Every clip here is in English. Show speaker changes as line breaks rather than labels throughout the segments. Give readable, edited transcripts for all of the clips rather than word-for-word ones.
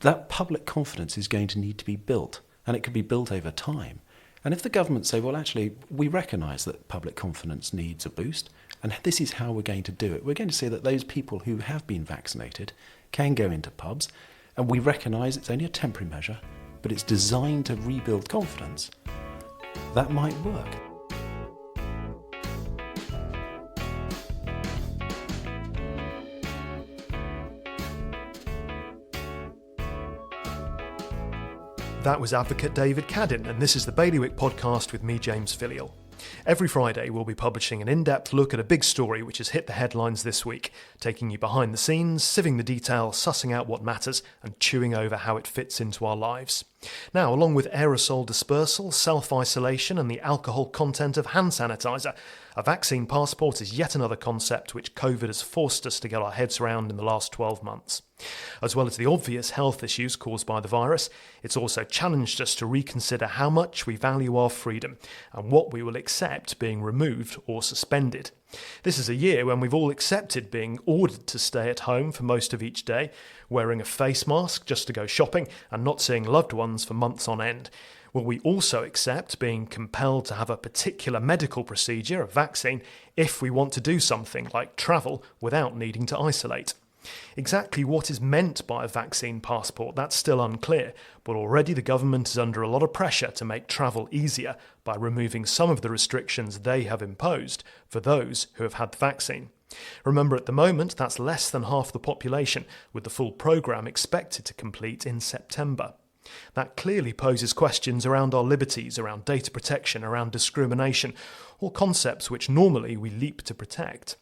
That public confidence is going to need to be built, and it could be built over time. And if the government say, well, actually, we recognise that public confidence needs a boost, and this is how we're going to do it, we're going to say that those people who have been vaccinated can go into pubs, and we recognise it's only a temporary measure, but it's designed to rebuild confidence, that might work.
That was Advocate David Cadden, and this is the Bailiwick podcast with me, James Filial. Every Friday we'll be publishing an in-depth look at a big story which has hit the headlines this week, taking you behind the scenes, sieving the detail, sussing out what matters, and chewing over how it fits into our lives. Now, along with aerosol dispersal, self-isolation and the alcohol content of hand sanitiser, a vaccine passport is yet another concept which COVID has forced us to get our heads around in the last 12 months. As well as the obvious health issues caused by the virus, it's also challenged us to reconsider how much we value our freedom and what we will accept being removed or suspended. This is a year when we've all accepted being ordered to stay at home for most of each day, wearing a face mask just to go shopping and not seeing loved ones for months on end. Will we also accept being compelled to have a particular medical procedure, a vaccine, if we want to do something like travel without needing to isolate? Exactly what is meant by a vaccine passport, that's still unclear, but already the government is under a lot of pressure to make travel easier by removing some of the restrictions they have imposed for those who have had the vaccine. Remember, at the moment, that's less than half the population, with the full programme expected to complete in September. That clearly poses questions around our liberties, around data protection, around discrimination, all concepts which normally we leap to protect.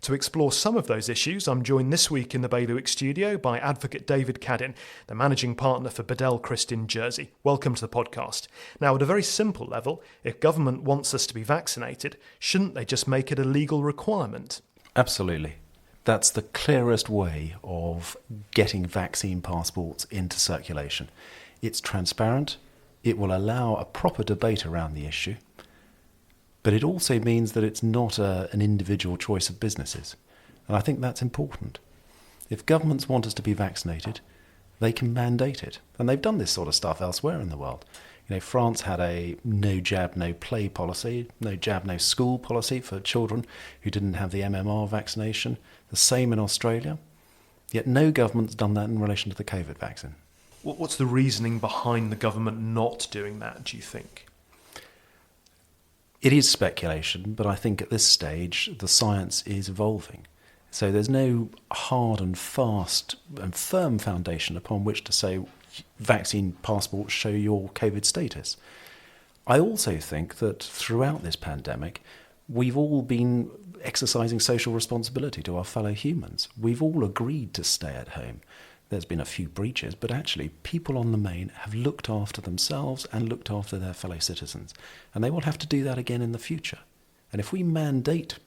To explore some of those issues, I'm joined this week in the Bailiwick studio by Advocate David Cadden, the managing partner for Bedell Christ in Jersey. Welcome to the podcast. Now, at a very simple level, if government wants us to be vaccinated, shouldn't they just make it a legal requirement?
Absolutely. That's the clearest way of getting vaccine passports into circulation. It's transparent, it will allow a proper debate around the issue, but it also means that it's not an individual choice of businesses. And I think that's important. If governments want us to be vaccinated, they can mandate it. And they've done this sort of stuff elsewhere in the world. You know, France had a no jab, no play policy, no jab, no school policy for children who didn't have the MMR vaccination. The same in Australia. Yet no government's done that in relation to the COVID vaccine.
What's the reasoning behind the government not doing that, do you think?
It is speculation, but I think at this stage the science is evolving. So there's no hard and fast and firm foundation upon which to say vaccine passports show your COVID status. I also think that throughout this pandemic, we've all been exercising social responsibility to our fellow humans. We've all agreed to stay at home. There's been a few breaches, but actually people on the main have looked after themselves and looked after their fellow citizens. And they will have to do that again in the future. And if we mandate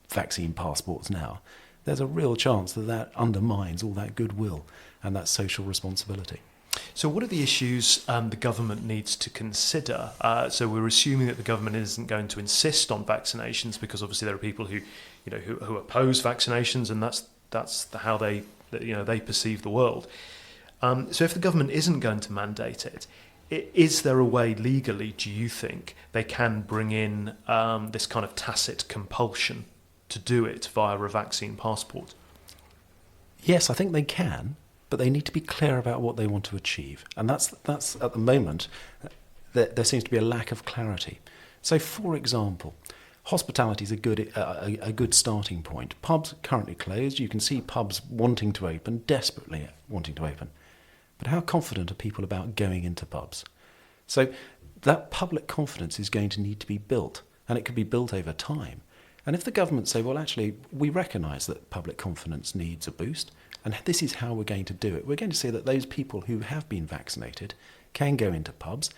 vaccine passports now, there's a real chance that that undermines all that goodwill and that social responsibility.
So what are the issues the government needs to consider? So we're assuming that the government isn't going to insist on vaccinations because obviously there are people who oppose vaccinations, and that's how they perceive the world. So if the government isn't going to mandate it, is there a way legally, do you think, they can bring in this kind of tacit compulsion to do it via a vaccine passport?
Yes, I think they can. But they need to be clear about what they want to achieve. And that's at the moment, there seems to be a lack of clarity. So, for example, hospitality is a good starting point. Pubs currently closed. You can see pubs wanting to open, desperately wanting to open. But how confident are people about going into pubs? So that public confidence is going to need to be built, and it could be built over time. And if the government say, well, actually, we recognise that public confidence needs a boost, and this is how we're going to do it. We're going to say that those people who have been vaccinated can go into pubs,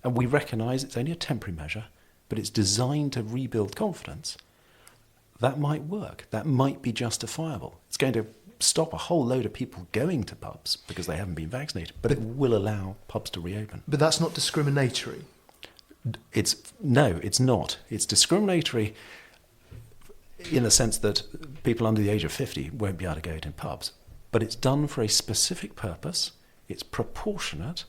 and we recognise it's only a temporary measure, but it's designed to rebuild confidence. That might work. That might be justifiable. It's going to stop a whole load of people going to pubs because they haven't been vaccinated, but it will allow pubs to reopen.
But that's not discriminatory.
No, it's not. It's discriminatory in the sense that people under the age of 50 won't be able to go to pubs. But it's done for a specific purpose. It's proportionate,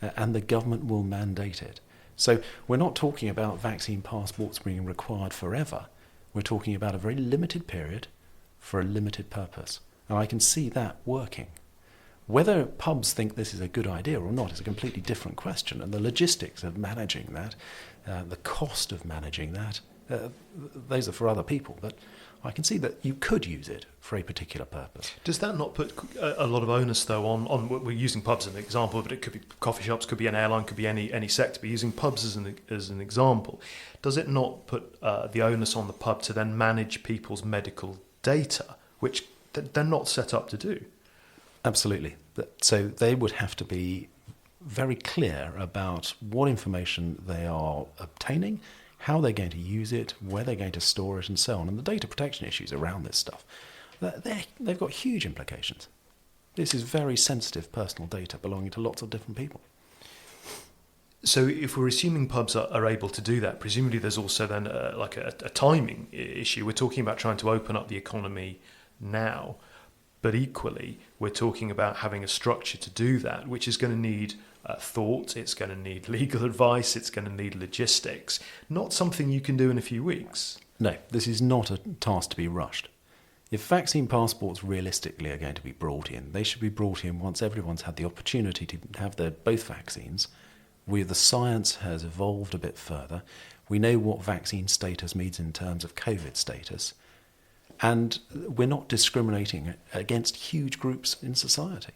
and the government will mandate it. So we're not talking about vaccine passports being required forever. We're talking about a very limited period for a limited purpose. And I can see that working. Whether pubs think this is a good idea or not is a completely different question, and the logistics of managing that, the cost of managing that, those are for other people. But I can see that you could use it for a particular purpose.
Does that not put a lot of onus, though, on we're using pubs as an example, but it could be coffee shops, could be an airline, could be any sector, but using pubs as an example, does it not put the onus on the pub to then manage people's medical data, which they're not set up to do?
Absolutely. So they would have to be very clear about what information they are obtaining, how they're going to use it, where they're going to store it, and so on. And the data protection issues around this stuff, they've got huge implications. This is very sensitive personal data belonging to lots of different people.
So if we're assuming pubs are able to do that, presumably there's also then a timing issue. We're talking about trying to open up the economy now, but equally we're talking about having a structure to do that, which is going to need thought, it's going to need legal advice, it's going to need logistics. Not something you can do in a few weeks.
No, this is not a task to be rushed. If vaccine passports realistically are going to be brought in, they should be brought in once everyone's had the opportunity to have both vaccines, where the science has evolved a bit further. We know what vaccine status means in terms of COVID status, and we're not discriminating against huge groups in society.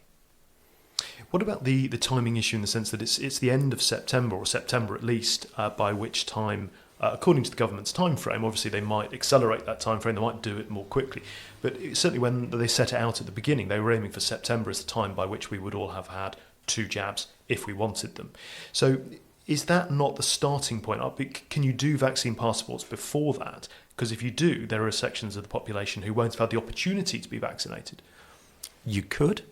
What about the timing issue in the sense that it's the end of September, or September at least, by which time, according to the government's time frame, obviously they might accelerate that time frame, they might do it more quickly, but certainly when they set it out at the beginning, they were aiming for September as the time by which we would all have had 2 jabs if we wanted them. So is that not the starting point? Can you do vaccine passports before that? Because if you do, there are sections of the population who won't have had the opportunity to be vaccinated.
You could,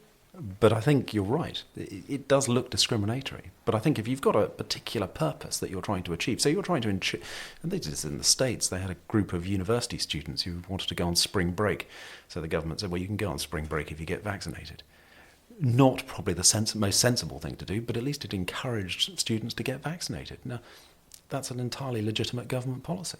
but I think you're right. It does look discriminatory. But I think if you've got a particular purpose that you're trying to achieve, so you're trying to and they did this in the States, they had a group of university students who wanted to go on spring break. So the government said, well, you can go on spring break if you get vaccinated. Not probably the most sensible thing to do, but at least it encouraged students to get vaccinated. Now, that's an entirely legitimate government policy.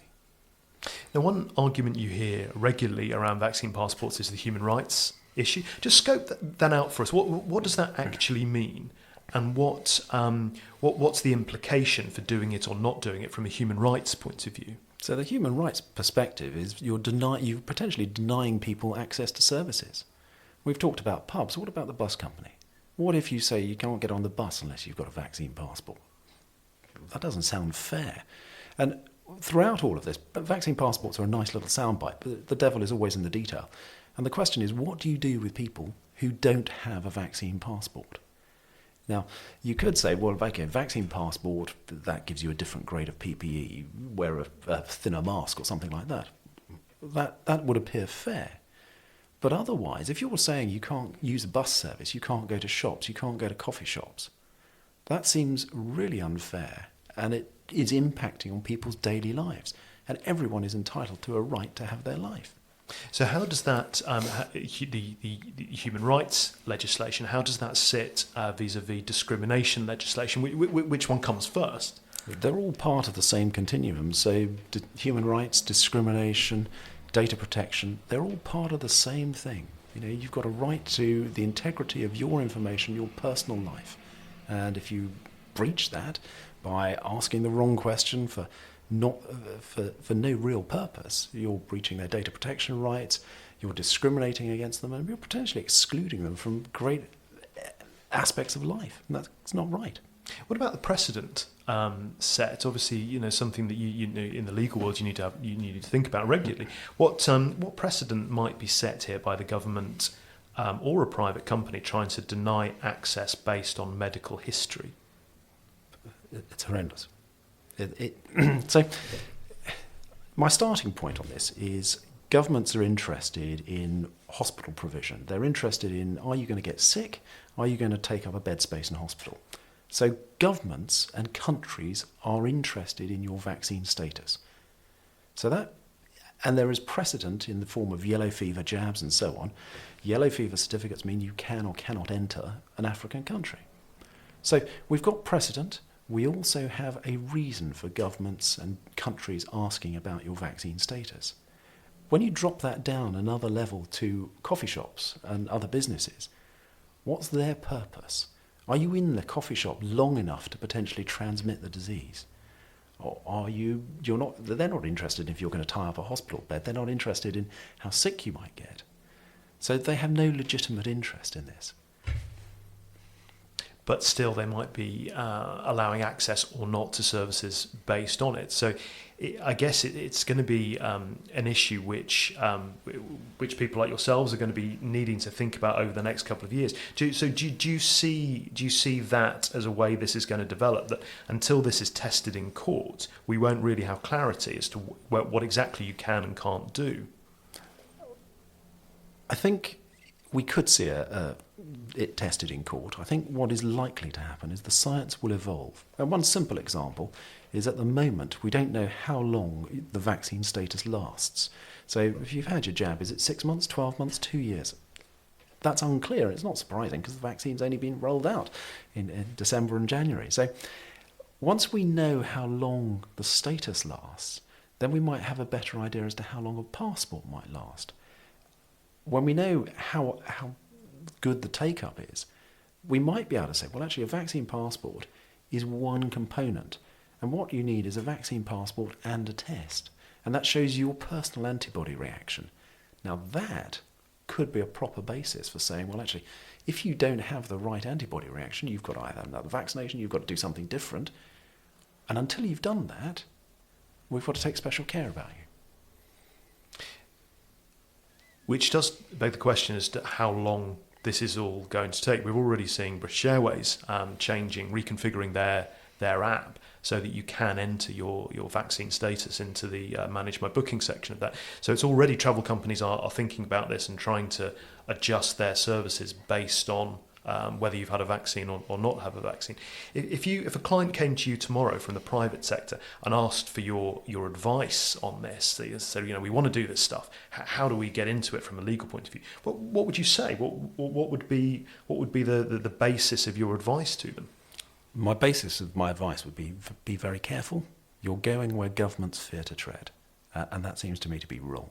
Now, one argument you hear regularly around vaccine passports is the human rights issue. Just scope that out for us. What does that actually mean? And what's the implication for doing it or not doing it from a human rights point of view?
So the human rights perspective is you're potentially denying people access to services. We've talked about pubs. What about the bus company? What if you say you can't get on the bus unless you've got a vaccine passport? That doesn't sound fair. And throughout all of this, vaccine passports are a nice little soundbite, but the devil is always in the detail. And the question is, what do you do with people who don't have a vaccine passport? Now, you could say, well, okay, vaccine passport, that gives you a different grade of PPE, wear a thinner mask or something like that. That would appear fair. But otherwise, if you're saying you can't use a bus service, you can't go to shops, you can't go to coffee shops, that seems really unfair, and it is impacting on people's daily lives. And everyone is entitled to a right to have their life.
So how does that, the human rights legislation, how does that sit vis-à-vis discrimination legislation? Which one comes first?
They're all part of the same continuum. So human rights, discrimination, data protection, they're all part of the same thing. You've got a right to the integrity of your information, your personal life. And if you breach that by asking the wrong question for no real purpose, you're breaching their data protection rights, you're discriminating against them, and you're potentially excluding them from great aspects of life. And that's not right.
What about the precedent set? Obviously, something that you know in the legal world you need to think about regularly. What precedent might be set here by the government or a private company trying to deny access based on medical history?
It's horrendous. So, my starting point on this is governments are interested in hospital provision. They're interested in, are you going to get sick? Are you going to take up a bed space in hospital? So governments and countries are interested in your vaccine status. So that, And there is precedent in the form of yellow fever jabs and so on. Yellow fever certificates mean you can or cannot enter an African country. So we've got precedent. We also have a reason for governments and countries asking about your vaccine status. When you drop that down another level to coffee shops and other businesses, what's their purpose? Are you in the coffee shop long enough to potentially transmit the disease? Or they're not interested if you're going to tie up a hospital bed. They're not interested in how sick you might get. So they have no legitimate interest in this.
But still they might be allowing access or not to services based on it. So I guess it's going to be an issue which people like yourselves are going to be needing to think about over the next couple of years. Do you see that as a way this is going to develop, that until this is tested in court, we won't really have clarity as to what exactly you can and can't do?
I think we could see it tested in court. I think what is likely to happen is the science will evolve. And one simple example is at the moment we don't know how long the vaccine status lasts. So if you've had your jab, is it 6 months, 12 months, 2 years? That's unclear. It's not surprising because the vaccine's only been rolled out in December and January. So once we know how long the status lasts, then we might have a better idea as to how long a passport might last. When we know how good the take-up is, we might be able to say, well, actually, a vaccine passport is one component. And what you need is a vaccine passport and a test. And that shows your personal antibody reaction. Now, that could be a proper basis for saying, well, actually, if you don't have the right antibody reaction, you've got to either have another vaccination, you've got to do something different. And until you've done that, we've got to take special care about you.
Which does beg the question as to how long this is all going to take. We're already seeing British Airways reconfiguring their app so that you can enter your vaccine status into the Manage My Booking section of that. So it's already, travel companies are thinking about this and trying to adjust their services based on whether you've had a vaccine or not have a vaccine. If a client came to you tomorrow from the private sector and asked for your advice on this, so we want to do this stuff, how do we get into it from a legal point of view? What would you say? What would be the basis of your advice to them?
My basis of my advice would be very careful. You're going where governments fear to tread, and that seems to me to be wrong.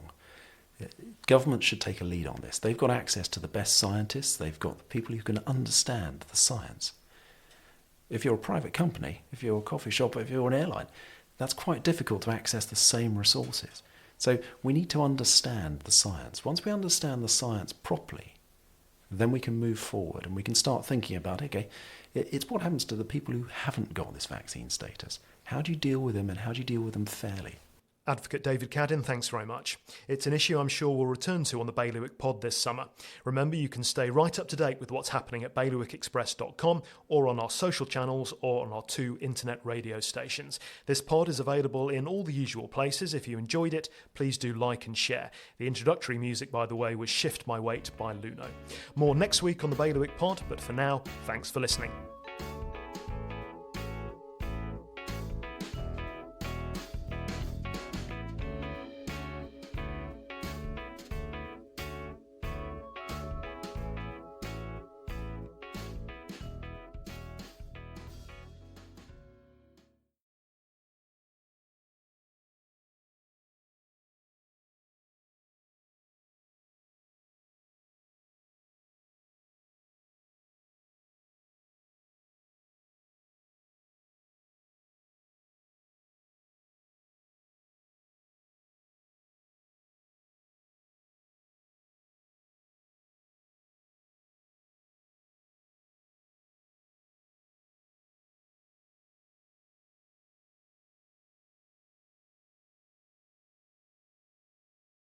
Governments should take a lead on this. They've got access to the best scientists. They've got the people who can understand the science. If you're a private company, if you're a coffee shop, if you're an airline, that's quite difficult to access the same resources. So we need to understand the science. Once we understand the science properly, then we can move forward and we can start thinking about, okay, it's what happens to the people who haven't got this vaccine status. How do you deal with them, and how do you deal with them fairly?
Advocate David Cadden, thanks very much. It's an issue I'm sure we'll return to on the Bailiwick Pod this summer. Remember, you can stay right up to date with what's happening at bailiwickexpress.com or on our social channels or on our 2 internet radio stations. This pod is available in all the usual places. If you enjoyed it, please do like and share. The introductory music, by the way, was Shift My Weight by Luno. More next week on the Bailiwick Pod, but for now, thanks for listening.